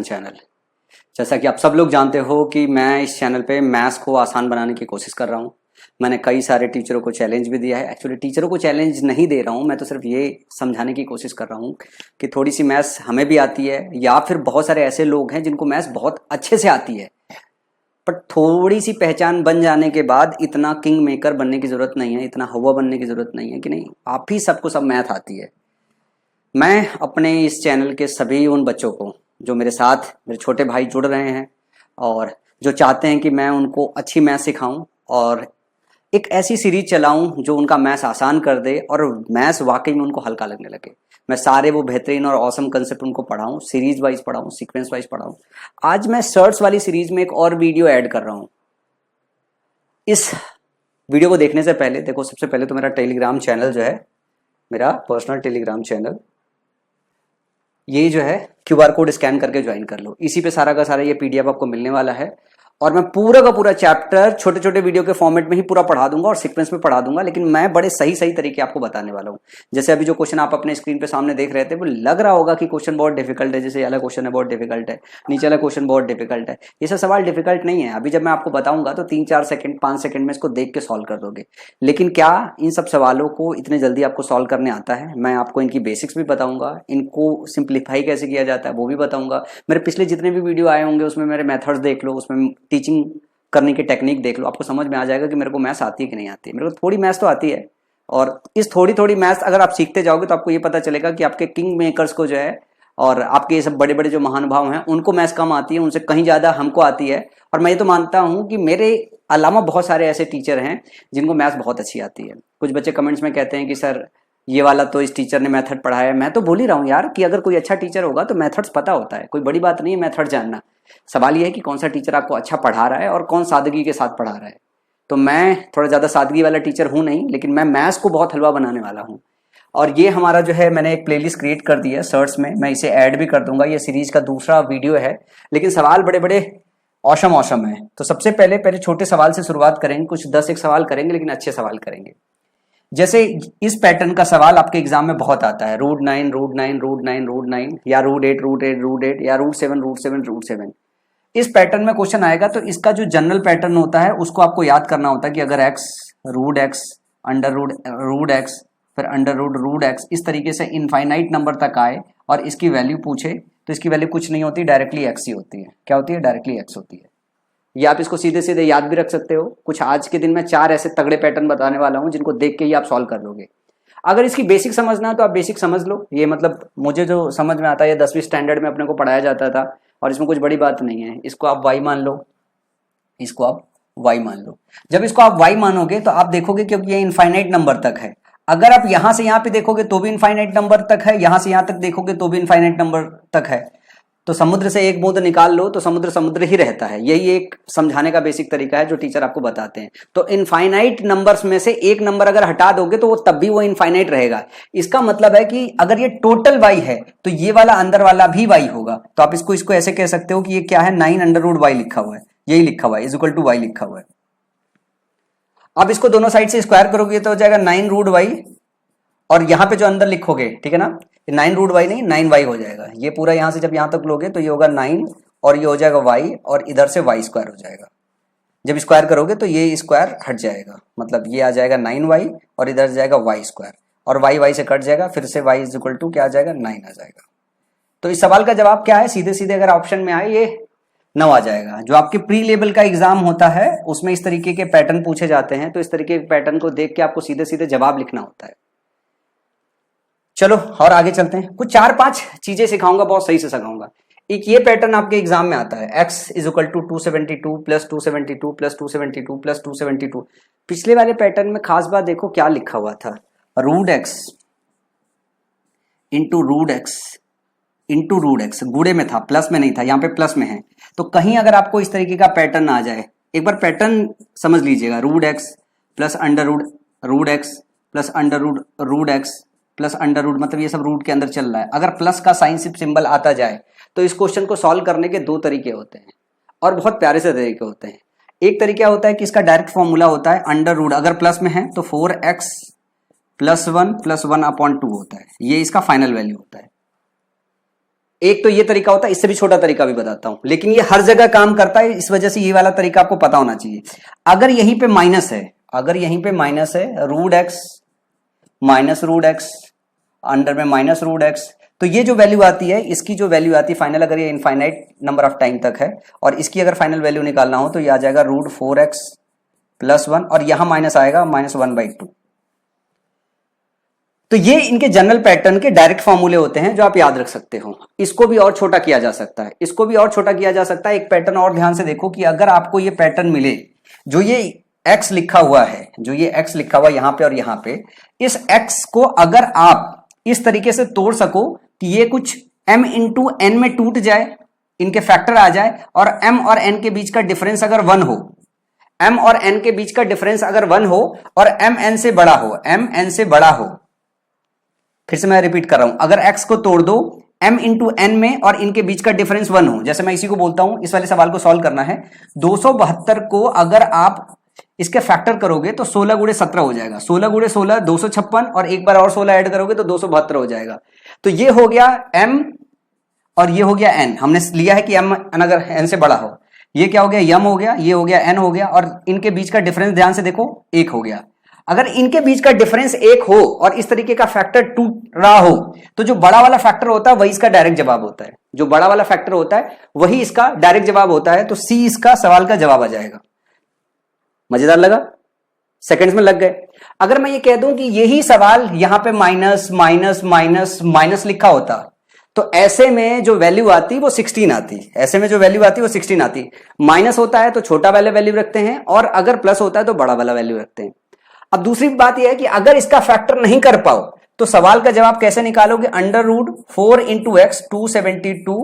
Channel. जैसा कि आप सब लोग जानते हो कि मैं इस चैनल पे मैथ्स को आसान बनाने की कोशिश कर रहा हूँ। मैंने कई सारे टीचरों को चैलेंज भी दिया है। एक्चुअली टीचरों को चैलेंज नहीं दे रहा हूँ, मैं तो सिर्फ ये समझाने की कोशिश कर रहा हूँ कि थोड़ी सी मैथ्स हमें भी आती है, या फिर बहुत सारे ऐसे लोग हैं जिनको मैथ्स बहुत अच्छे से आती है, बट थोड़ी सी पहचान बन जाने के बाद इतना किंग मेकर बनने की ज़रूरत नहीं है, इतना हवा बनने की ज़रूरत नहीं है कि नहीं आप ही सबको सब मैथ आती है। मैं अपने इस चैनल के सभी उन बच्चों को जो मेरे साथ मेरे छोटे भाई जुड़ रहे हैं और जो चाहते हैं कि मैं उनको अच्छी मैथ सिखाऊं और एक ऐसी सीरीज चलाऊं जो उनका मैथ्स आसान कर दे और मैथ्स वाकई में उनको हल्का लगने लगे। मैं सारे वो बेहतरीन और ऑसम कंसेप्ट उनको पढ़ाऊं, सीरीज वाइज पढ़ाऊं, सीक्वेंस वाइज पढ़ाऊं। आज मैं सर्ट्स वाली सीरीज में एक और वीडियो ऐड कर रहा हूं। इस वीडियो को देखने से पहले देखो, सबसे पहले तो मेरा टेलीग्राम चैनल जो है, मेरा पर्सनल टेलीग्राम चैनल, ये जो है QR कोड स्कैन करके ज्वाइन कर लो। इसी पे सारा का सारा ये PDF आपको मिलने वाला है और मैं पूरा का पूरा चैप्टर छोटे छोटे वीडियो के फॉर्मेट में ही पूरा पढ़ा दूंगा और सीक्वेंस में पढ़ा दूंगा, लेकिन मैं बड़े सही सही तरीके आपको बताने वाला हूँ। जैसे अभी जो क्वेश्चन आप अपने स्क्रीन पे सामने देख रहे थे, वो लग रहा होगा कि क्वेश्चन बहुत डिफिकल्ट है, जैसे वाला क्वेश्चन है बहुत डिफिकल्ट है, नीचे वाला क्वेश्चन बहुत डिफिकल्ट है। ये सब सवाल डिफिकल्ट नहीं है। अभी जब मैं आपको बताऊंगा तो 3-4 सेकंड 5 सेकंड में इसको देख के सॉल्व कर दोगे। लेकिन क्या इन सब सवालों को इतने जल्दी आपको सॉल्व करने आता है? मैं आपको इनकी बेसिक्स भी बताऊंगा, इनको सिंप्लीफाई कैसे किया जाता है वो भी बताऊंगा। मेरे पिछले जितने भी वीडियो आए होंगे उसमें मेरे मेथड्स देख लो, उसमें टीचिंग करने की टेक्निक देख लो, आपको समझ में आ जाएगा कि मेरे को मैथ्स आती है कि नहीं आती है। मेरे को थोड़ी मैथ्स तो आती है और इस थोड़ी थोड़ी मैथ्स अगर आप सीखते जाओगे तो आपको ये पता चलेगा कि आपके किंग मेकर्स को जो है और आपके ये सब बड़े बड़े जो महानुभाव हैं उनको मैथ्स कम आती है, उनसे कहीं ज्यादा हमको आती है। और मैं ये तो मानता हूं कि मेरे अलावा बहुत सारे ऐसे टीचर हैं जिनको मैथ्स बहुत अच्छी आती है। कुछ बच्चे कमेंट्स में कहते हैं कि सर ये वाला तो इस टीचर ने मेथड पढ़ाया है। मैं तो बोल ही रहा हूँ यार कि अगर कोई अच्छा टीचर होगा तो मेथड्स पता होता है, कोई बड़ी बात नहीं है मेथड जानना। सवाल ये है कि कौन सा टीचर आपको अच्छा पढ़ा रहा है और कौन सादगी के साथ पढ़ा रहा है। तो मैं थोड़ा ज्यादा सादगी वाला टीचर हूं नहीं, लेकिन मैं मैथ्स को बहुत हलवा बनाने वाला हूं। और ये हमारा जो है, मैंने एक प्लेलिस्ट क्रिएट कर दी है सर्ट्स में, मैं इसे ऐड भी कर दूंगा। ये सीरीज का दूसरा वीडियो है, लेकिन सवाल बड़े बड़े औसम औसम है। तो सबसे पहले पहले छोटे सवाल से शुरुआत करेंगे, कुछ 10-1 सवाल करेंगे, लेकिन अच्छे सवाल करेंगे। जैसे इस पैटर्न का सवाल आपके एग्जाम में बहुत आता है, √9 √9 √9 √9 या √8 √8 √8 या √7 √7 √7। इस पैटर्न में क्वेश्चन आएगा तो इसका जो जनरल पैटर्न होता है उसको आपको याद करना होता है कि अगर x √x √x फिर √x इस तरीके से इनफाइनाइट नंबर तक आए और इसकी वैल्यू पूछे तो इसकी वैल्यू कुछ नहीं होती, डायरेक्टली x ही होती है। क्या होती है? डायरेक्टली x होती है। या आप इसको सीधे सीधे याद भी रख सकते हो। कुछ आज के दिन में 4 ऐसे तगड़े पैटर्न बताने वाला हूं जिनको देख के ही आप सॉल्व कर लोगे। अगर इसकी बेसिक समझना है तो आप बेसिक समझ लो। ये मतलब मुझे जो समझ में आता है, ये 10वीं स्टैंडर्ड में अपने को पढ़ाया जाता था और इसमें कुछ बड़ी बात नहीं है। इसको आप y मान लो, इसको आप y मान लो। जब इसको आप y मानोगे तो आप देखोगे क्योंकि ये इनफाइनाइट नंबर तक है। अगर आप यहां से यहां पे देखोगे तो भी इनफाइनाइट नंबर तक है, यहां से यहां तक देखोगे तो भी इनफाइनाइट नंबर तक है। तो समुद्र से एक बूंद निकाल लो तो समुद्र समुद्र ही रहता है। यही एक समझाने का बेसिक तरीका है जो टीचर आपको बताते हैं। तो इनफाइनाइट नंबर्स में से एक नंबर अगर हटा दोगे तो वो तब भी वो इनफाइनाइट रहेगा। इसका मतलब है कि अगर ये टोटल y है तो ये वाला अंदर वाला भी y होगा। तो आप इसको ऐसे कह सकते हो कि ये क्या है, 9 √y लिखा हुआ है, यही लिखा हुआ है, =y लिखा हुआ है। अब इसको दोनों साइड से स्क्वायर करोगे तो हो जाएगा 9 √y और यहां पे जो अंदर लिखोगे, ठीक है ना, 9 √y नहीं 9y हो जाएगा। ये पूरा यहां से जब यहां तक लोगे तो ये होगा 9 और ये हो जाएगा y और इधर से y स्क्वायर हो जाएगा। जब स्क्वायर करोगे तो ये स्क्वायर हट जाएगा, मतलब ये आ जाएगा 9y और इधर जाएगा y स्क्वायर और y से कट जाएगा, फिर से y क्या आ जाएगा, 9 आ जाएगा। तो इस सवाल का जवाब क्या है? सीधे सीधे अगर ऑप्शन में आए ये 9 आ जाएगा। जो आपके प्री लेवल का एग्जाम होता है उसमें इस तरीके के पैटर्न पूछे जाते हैं, तो इस तरीके के पैटर्न को देख के आपको सीधे सीधे जवाब लिखना होता है। चलो और आगे चलते हैं। कुछ 4-5 चीजें सिखाऊंगा, बहुत सही से सिखाऊंगा। एक ये पैटर्न आपके एग्जाम में आता है, x = 272 + 272 + 272 + 272। पिछले वाले पैटर्न में खास बात देखो क्या लिखा हुआ था, √x × √x गुड़े में था, प्लस में नहीं था, यहाँ पे प्लस में है। तो कहीं अगर आपको इस तरीके का पैटर्न आ जाए, एक बार पैटर्न समझ लीजिएगा, √x + √x + √x plus under root, मतलब ये सब रूट के अंदर चल रहा है। अगर प्लस का साइन सिंबल आता जाए तो इस क्वेश्चन को सॉल्व करने के 2 तरीके होते हैं और बहुत प्यारे से तरीके होते हैं। एक तरीका होता है कि इसका डायरेक्ट फॉर्मूला होता है अंडर रूट, अगर प्लस में है तो 4x + 1 + 1/2 होता है, ये इसका फाइनल वैल्यू होता है। एक तो ये तरीका होता है, इससे भी छोटा तरीका भी बताता हूं, लेकिन ये हर जगह काम करता है, इस वजह से ये वाला तरीका आपको पता होना चाहिए। अगर यहीं पे माइनस है, अगर यहीं पे माइनस है, root X minus root X under में माइनस रूट एक्स, तो ये जो वैल्यू आती है, इसकी जो वैल्यू आती है फाइनल, अगर ये इनफाइनाइट नंबर ऑफ टाइम तक है और इसकी अगर फाइनल वैल्यू निकालना हो तो ये आ जाएगा रूट 4x प्लस 1 और यहां माइनस आएगा -1/2। तो ये इनके जनरल पैटर्न के डायरेक्ट फॉर्मूले होते हैं जो आप याद रख सकते हो। इसको भी और छोटा किया जा सकता है, इसको भी और छोटा किया जा सकता है। एक पैटर्न और ध्यान से देखो कि अगर आपको ये पैटर्न मिले, जो ये x लिखा हुआ है, जो ये x लिखा हुआ यहां पे और यहां पे, इस x को अगर आप इस तरीके से तोड़ सको कि ये कुछ m इंटू n में टूट जाए, इनके फैक्टर आ जाए और m और n के बीच का डिफरेंस अगर 1 हो, m और n के बीच का डिफरेंस अगर 1 हो और m n से बड़ा हो, m n से बड़ा हो, फिर से मैं रिपीट कर रहा हूं, अगर x को तोड़ दो m इंटू n में और इनके बीच का डिफरेंस 1 हो, जैसे मैं इसी को बोलता हूं, इस वाले सवाल को सॉल्व करना है, 272 को अगर आप इसके फैक्टर करोगे तो 16 गुणे 17 हो जाएगा, 16 गुणे 16 256 और एक बार और 16 ऐड करोगे तो 272 हो जाएगा। तो ये हो गया m और ये हो गया n, हमने लिया है कि m अगर n से बड़ा हो, ये क्या हो गया, m हो गया, ये हो गया n हो गया और इनके बीच का डिफरेंस ध्यान से देखो 1 हो गया। अगर इनके बीच का डिफरेंस 1 हो और इस तरीके का फैक्टर टूट रहा हो तो जो बड़ा वाला फैक्टर होता है वही इसका डायरेक्ट जवाब होता है, जो बड़ा वाला फैक्टर होता है वही इसका डायरेक्ट जवाब होता है। तो सी इसका सवाल का जवाब आ जाएगा। मजेदार लगा? सेकंड्स में लग गए। अगर मैं ये कह दूं कि यही सवाल यहां पे माइनस माइनस माइनस माइनस लिखा होता तो ऐसे में जो वैल्यू आती वो 16 आती, ऐसे में जो वैल्यू आती वो 16 आती। माइनस होता है तो छोटा वाला वैल्यू रखते हैं और अगर प्लस होता है तो बड़ा वाला वैल्यू रखते हैं। अब दूसरी बात यह है कि अगर इसका फैक्टर नहीं कर पाओ तो सवाल का जवाब कैसे निकालोगे, under root 4 into X 272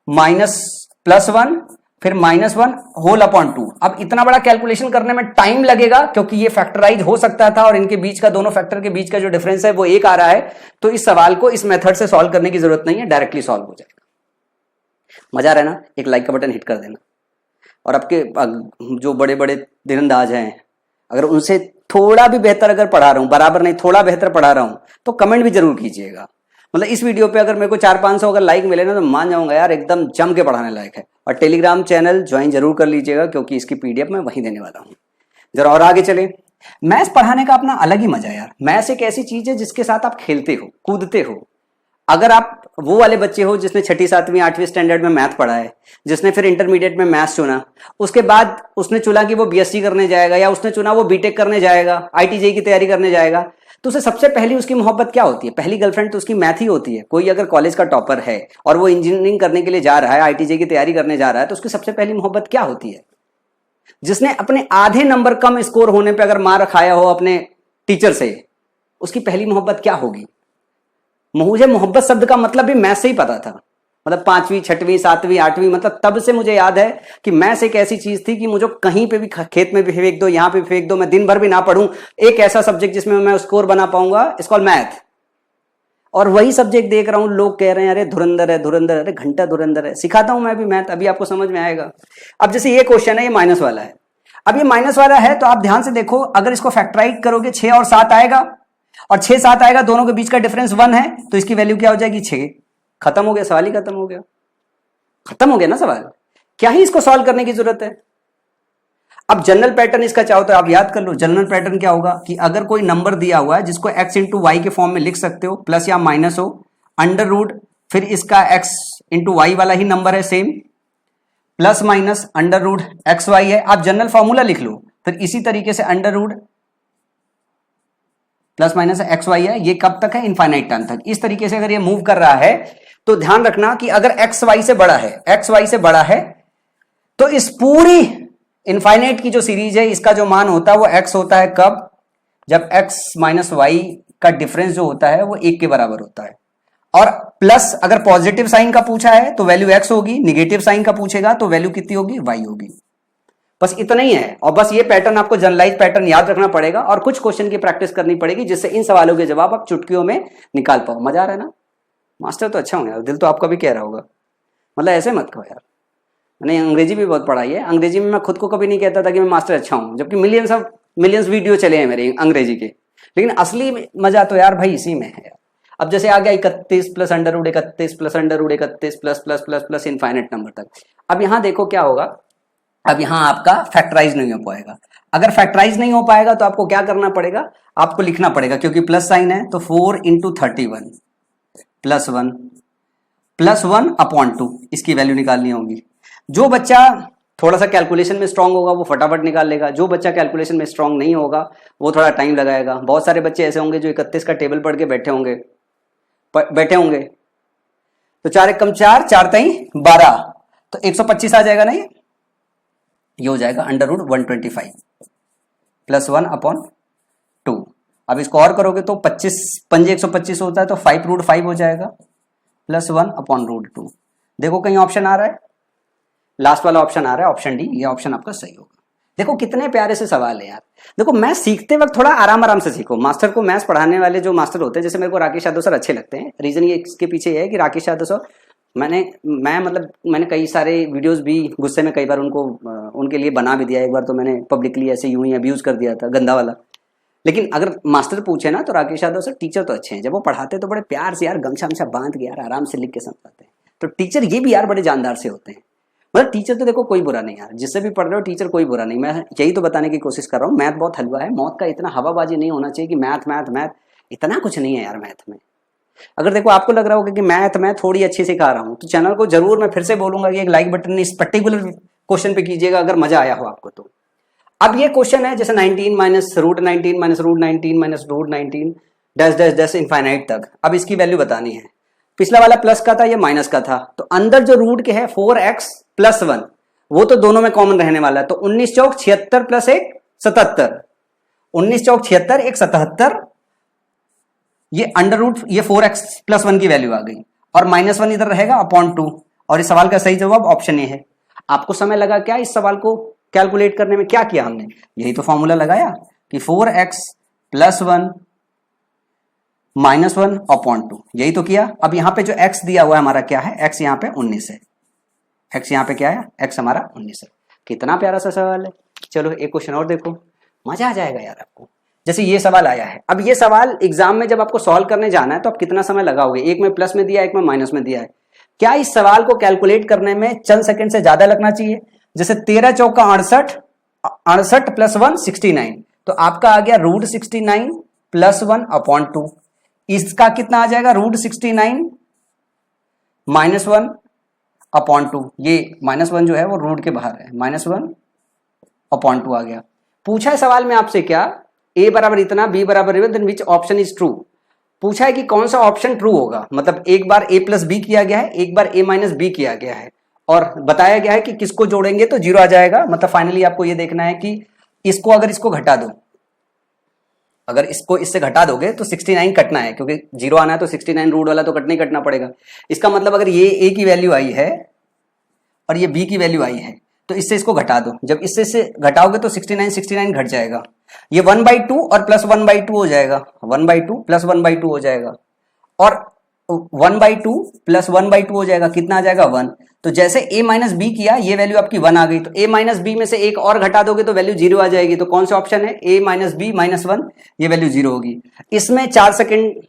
minus plus 1 फिर -1 होल अपॉन 2। अब इतना बड़ा कैलकुलेशन करने में टाइम लगेगा क्योंकि ये फैक्टराइज हो सकता था और इनके बीच का, दोनों फैक्टर के बीच का जो डिफरेंस है वो 1 आ रहा है। तो इस सवाल को इस मेथड से सॉल्व करने की जरूरत नहीं है, डायरेक्टली सॉल्व हो जाएगा। मजा आ रहा है ना? एक लाइक का बटन हिट कर देना और आपके जो बड़े बड़े तीरंदाज हैं अगर उनसे थोड़ा भी बेहतर अगर पढ़ा रहा हूं, बराबर नहीं थोड़ा बेहतर पढ़ा रहा हूं, तो कमेंट भी जरूर कीजिएगा। मतलब इस वीडियो पे अगर मेरे को 400-500 अगर लाइक मिले ना तो मान जाऊंगा यार एकदम जम के पढ़ाने लायक है। और टेलीग्राम चैनल ज्वाइन जरूर कर लीजिएगा क्योंकि इसकी पीडीएफ मैं वहीं देने वाला हूं। जरा और आगे चले। मैथ्स पढ़ाने का अपना अलग ही मजा है यार। मैथ्स एक ऐसी चीज है जिसके साथ आप खेलते हो, कूदते हो। अगर आप वो वाले बच्चे हो जिसने 6ठी 7वीं 8वीं स्टैंडर्ड में मैथ पढ़ा है, जिसने फिर इंटरमीडिएट में मैथ्स चुना, उसके बाद उसने चुना कि वो बीएससी करने जाएगा या उसने चुना वो बीटेक करने जाएगा, आईटीजेई की तैयारी करने जाएगा, तो उसे सबसे पहली उसकी मोहब्बत क्या होती है? पहली गर्लफ्रेंड तो उसकी मैथ ही होती है। कोई अगर कॉलेज का टॉपर है और वो इंजीनियरिंग करने के लिए जा रहा है, आईटीजेई की तैयारी करने जा रहा है, तो उसकी सबसे पहली मोहब्बत क्या होती है? जिसने अपने आधे नंबर कम स्कोर होने पर अगर मार खाया हो अपने टीचर से, उसकी पहली मोहब्बत क्या होगी? मुझे मोहब्बत शब्द का मतलब भी मैथ से ही पता था। मतलब 5वीं 6वीं 7वीं 8वीं, मतलब तब से मुझे याद है कि मैथ्स एक ऐसी चीज थी कि मुझे कहीं पे भी, खेत में भी फेंक दो, यहां पे फेंक दो, मैं दिन भर भी ना पढ़ूं, एक ऐसा सब्जेक्ट जिसमें मैं स्कोर बना पाऊंगा, इट्स कॉल्ड मैथ। और वही सब्जेक्ट देख रहा हूं, लोग कह रहे हैं अरे धुरंधर है, धुरंधर, अरे घंटा धुरंधर है। सिखाता हूं मैं भी मैथ, अभी आपको समझ में आएगा। अब जैसे ये क्वेश्चन है, ये माइनस वाला है। अब ये माइनस वाला है तो आप ध्यान से देखो, अगर इसको फैक्टराइज करोगे 6 और 7 आएगा और 6 7 आएगा, दोनों के बीच का डिफरेंस 1 है तो इसकी वैल्यू क्या हो जाएगी? 6। खत्म हो गया, सवाल ही खत्म हो गया। खत्म हो गया ना सवाल, क्या ही इसको सॉल्व करने की जरूरत है। अब जनरल पैटर्न इसका क्या होता है आप याद कर लो। जनरल पैटर्न क्या होगा कि अगर कोई नंबर दिया हुआ है जिसको x इंटू वाई के फॉर्म में लिख सकते हो, प्लस या माइनस हो, अंडर रूट फिर इसका x इंटू वाई वाला ही नंबर है same, plus minus under root X Y है। आप जनरल फॉर्मूला लिख लो, फिर इसी तरीके से under root plus minus X Y है। ये कब तक है? इनफाइनाइट टाइम तक। इस तरीके से अगर ये मूव कर रहा है तो ध्यान रखना कि अगर एक्स वाई से बड़ा है, एक्स वाई से बड़ा है, तो इस पूरी इनफाइनाइट की जो सीरीज है इसका जो मान होता है वो एक्स होता है। कब? जब एक्स माइनस वाई का डिफरेंस जो होता है वो 1 के बराबर होता है। और प्लस अगर पॉजिटिव साइन का पूछा है तो वैल्यू एक्स होगी, निगेटिव साइन का पूछेगा तो वैल्यू कितनी होगी? वाई होगी। बस इतना ही है। और बस ये पैटर्न आपको जनरलाइज पैटर्न याद रखना पड़ेगा और कुछ क्वेश्चन की प्रैक्टिस करनी पड़ेगी जिससे इन सवालों के जवाब आप चुटकियों में निकाल पाओ। मजा आ रहा है ना? मास्टर तो अच्छा हूं यार, दिल तो आपका भी कह रहा होगा। मतलब ऐसे मत कहो यार, मैंने अंग्रेजी भी बहुत पढ़ाई है। अंग्रेजी में मैं खुद को कभी नहीं कहता था कि मैं मास्टर अच्छा हूं, जबकि मिलियंस वीडियो चले हैं मेरे अंग्रेजी के। लेकिन असली मजा तो यार भाई इसी में है। अब जैसे आ गया 31 plus under root 31 plus under root 31 plus plus plus plus infinite number तक। अब यहाँ देखो क्या होगा, अब यहाँ आपका फैक्टराइज नहीं हो पाएगा। अगर फैक्टराइज नहीं हो पाएगा तो आपको क्या करना पड़ेगा, आपको लिखना पड़ेगा, क्योंकि प्लस साइन है तो 4 इंटू 31 प्लस वन अपॉन 2 इसकी वैल्यू निकालनी होगी। जो बच्चा थोड़ा सा कैलकुलेशन में स्ट्रांग होगा वो फटाफट निकाल लेगा, जो बच्चा कैलकुलेशन में स्ट्रांग नहीं होगा वो थोड़ा टाइम लगाएगा। बहुत सारे बच्चे ऐसे होंगे जो 31 का टेबल पढ़ के बैठे होंगे तो 4 एक कम 4, 4 तई 12, तो 125 आ जाएगा ना, ये हो जाएगा अंडर रूट 125 प्लस 1 अपॉन 2। अब इसको और करोगे तो 25 पंजे 125 होता है तो 5 रूट 5 हो जाएगा प्लस 1 अपॉन रूट 2। देखो कहीं ऑप्शन आ रहा है, लास्ट वाला ऑप्शन आ रहा है, ऑप्शन डी, ये ऑप्शन आपका सही होगा। देखो कितने प्यारे से सवाल है यार। देखो मैथ्स सीखते वक्त थोड़ा आराम आराम से सीखो। मास्टर को मैथ्स पढ़ाने वाले जो मास्टर होते हैं, जैसे मेरे को राकेश यादव सर अच्छे लगते हैं, रीजन ये इसके पीछे ये है कि राकेश यादव सर मैंने कई सारे वीडियोस भी गुस्से में कई बार उनके लिए बना भी दिया। एक बार तो मैंने पब्लिकली ऐसे यूं ही अब्यूज कर दिया था, गंदा वाला। लेकिन अगर मास्टर पूछे ना तो राकेश यादव सर टीचर तो अच्छे हैं, जब वो पढ़ाते तो बड़े प्यार से यार गमछा हमछा बांध के यार आराम से लिख के समझाते हैं। तो टीचर ये भी यार बड़े जानदार से होते हैं। मतलब टीचर तो देखो कोई बुरा नहीं यार, जिससे भी पढ़ रहे हो टीचर कोई बुरा नहीं। मैं यही तो बताने की कोशिश कर रहा हूँ, मैथ बहुत हलवा है, मौत का इतना हवाबाजी नहीं होना चाहिए कि मैथ मैथ मैथ, इतना कुछ नहीं है यार मैथ में। अगर देखो आपको लग रहा होगा कि मैथ मैं थोड़ी अच्छी सिखा रहा हूँ तो चैनल को जरूर मैं फिर से बोलूंगा कि एक लाइक बटन इस पर्टिकुलर क्वेश्चन पे कीजिएगा अगर मजा आया हो आपको तो। अब ये क्वेश्चन है जैसे 19 minus root 19 minus root 19 minus root 19 dash dash dash infinite तक। अब इसकी वैल्यू बतानी है। पिछला वाला प्लस का था, ये माइनस का था, तो अंदर जो रूट के है 4x प्लस 1 वो तो दोनों में कॉमन रहने वाला है। तो 19 चौक 76 प्लस 1 77, 19 चौक 76 1 77, ये अंडर रूट ये 4x प्लस 1 की वैल्यू आ गई और माइनस 1 इधर रहेगा अपॉन 2। और इस सवाल का सही जवाब ऑप्शन ए है। आपको समय लगा क्या इस सवाल को कैलकुलेट करने में? क्या किया हमने, यही तो फॉर्मूला लगाया कि 4x प्लस 1 माइनस 1 अपॉन 2, यही तो किया। अब यहां पे जो x दिया हुआ है हमारा क्या है, x यहां पे 19 है, x यहां पे क्या है, x हमारा 19 है। कितना प्यारा सा सवाल है। चलो एक क्वेश्चन और देखो, मजा आ जाएगा यार आपको। जैसे ये सवाल आया है, अब ये सवाल एग्जाम में जब आपको सॉल्व करने जाना है तो आप कितना समय लगाओगे? एक में प्लस में दिया है, एक में माइनस में दिया है। क्या इस सवाल को कैलकुलेट करने में चंद सेकंड से ज्यादा लगना चाहिए? जैसे 13 चौका 68, 68 प्लस 1 69, तो आपका आ गया रूट 69 प्लस 1 अपॉन 2। इसका कितना आ जाएगा, रूट 69 माइनस 1 अपॉन 2। ये माइनस 1 जो है वो रूट के बाहर है, माइनस 1 अपॉन 2 आ गया। पूछा है सवाल में आपसे क्या, a बराबर इतना, b बराबर then which option is true. पूछा है कि कौन सा ऑप्शन ट्रू होगा, मतलब एक बार a प्लस बी किया गया है, एक बार a माइनस बी किया गया है, और बताया गया है कि किसको जोड़ेंगे तो 0 आ जाएगा। मतलब फाइनली आपको ये देखना है कि इसको अगर इसको घटा दो, अगर इसको इससे घटा दोगे तो 69 कटना है, क्योंकि 0 आना है तो 69 रूट वाला तो कटना ही कटना पड़ेगा। इसका मतलब अगर ये a की वैल्यू आई है और ये b की वैल्यू आई है तो इससे इसको घटा दो। जब इससे घटाओगे तो 69 घट जाएगा, ये 1/2 और प्लस 1/2 हो जाएगा, 1/2 प्लस 1/2 हो जाएगा, और 1/2 प्लस 1/2 हो जाएगा, कितना आ जाएगा 1। तो जैसे a माइनस बी किया, ये वैल्यू आपकी 1 आ गई, तो a माइनस बी में से एक और घटा दोगे तो वैल्यू 0 आ जाएगी। तो कौन सा ऑप्शन है, a माइनस बी माइनस 1, ये वैल्यू 0 होगी। इसमें 4 सेकंड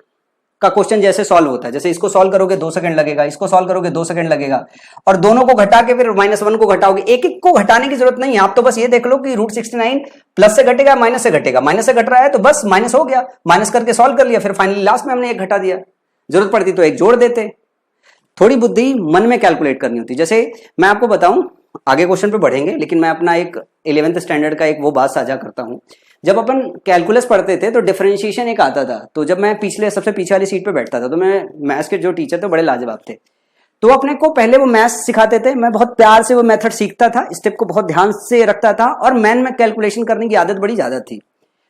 का क्वेश्चन जैसे सॉल्व होता है, जैसे इसको सॉल्व करोगे 2 सेकंड लगेगा, इसको सॉल्व करोगे 2 सेकंड लगेगा, और दोनों को घटा के फिर माइनस 1 को घटाओगे। एक एक को घटाने की जरूरत नहीं है, आप तो बस ये देख लो कि रूट 69 प्लस से घटेगा माइनस से घटेगा, माइनस से घट रहा है तो बस माइनस हो गया, माइनस करके सॉल्व कर लिया, फिर फाइनली लास्ट में हमने एक घटा दिया। जरूरत पड़ती तो एक जोड़ देते। थोड़ी बुद्धि मन में कैलकुलेट करनी होती। जैसे मैं आपको बताऊं, आगे क्वेश्चन पे बढ़ेंगे, लेकिन मैं अपना एक 11th स्टैंडर्ड का एक वो बात साझा करता हूं। जब अपन कैलकुलस पढ़ते थे तो डिफरेंशिएशन एक आता था, तो जब मैं सबसे पीछे वाली सीट पे बैठता था तो मैं मैथ्स के जो टीचर थे बड़े लाजवाब थे, तो अपने को पहले वो मैथ्स सिखाते थे। मैं बहुत प्यार से वो मेथड सीखता था, स्टेप को बहुत ध्यान से रखता था, और मैन में कैलकुलेशन करने की आदत बड़ी ज्यादा थी।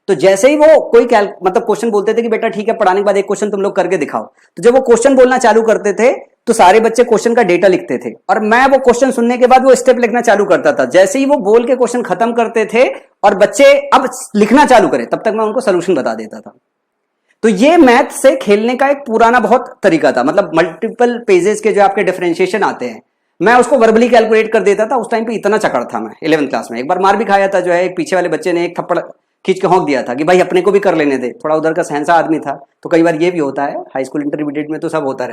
तो जैसे ही वो कोई मतलब क्वेश्चन बोलते थे कि बेटा ठीक है पढ़ाने के बाद एक क्वेश्चन तुम लोग करके दिखाओ, तो जब वो क्वेश्चन बोलना चालू करते थे तो सारे बच्चे क्वेश्चन का डेटा लिखते थे, और मैं वो क्वेश्चन सुनने के बाद वो स्टेप लिखना चालू करता था। जैसे ही वो बोल के क्वेश्चन खत्म करते थे और बच्चे अब लिखना चालू करें, तब तक मैं उनको सोल्यूशन बता देता था। तो ये मैथ से खेलने का एक पुराना बहुत तरीका था। मतलब मल्टीपल पेजेस के जो आपके डिफरेंशिएशन आते हैं, मैं उसको वर्बली कैलकुलेट कर देता था। उस टाइम पे इतना चकड़ था मैं 11th क्लास में। एक बार मार भी खाया था, जो है एक पीछे वाले बच्चे ने एक थप्पड़ खींच के होंक दिया था कि भाई अपने को भी कर लेने दे, थोड़ा उधर का सहनसा आदमी था। तो कई बार ये भी होता है, हाई स्कूल इंटरमीडिएट में तो सब होता रहता है।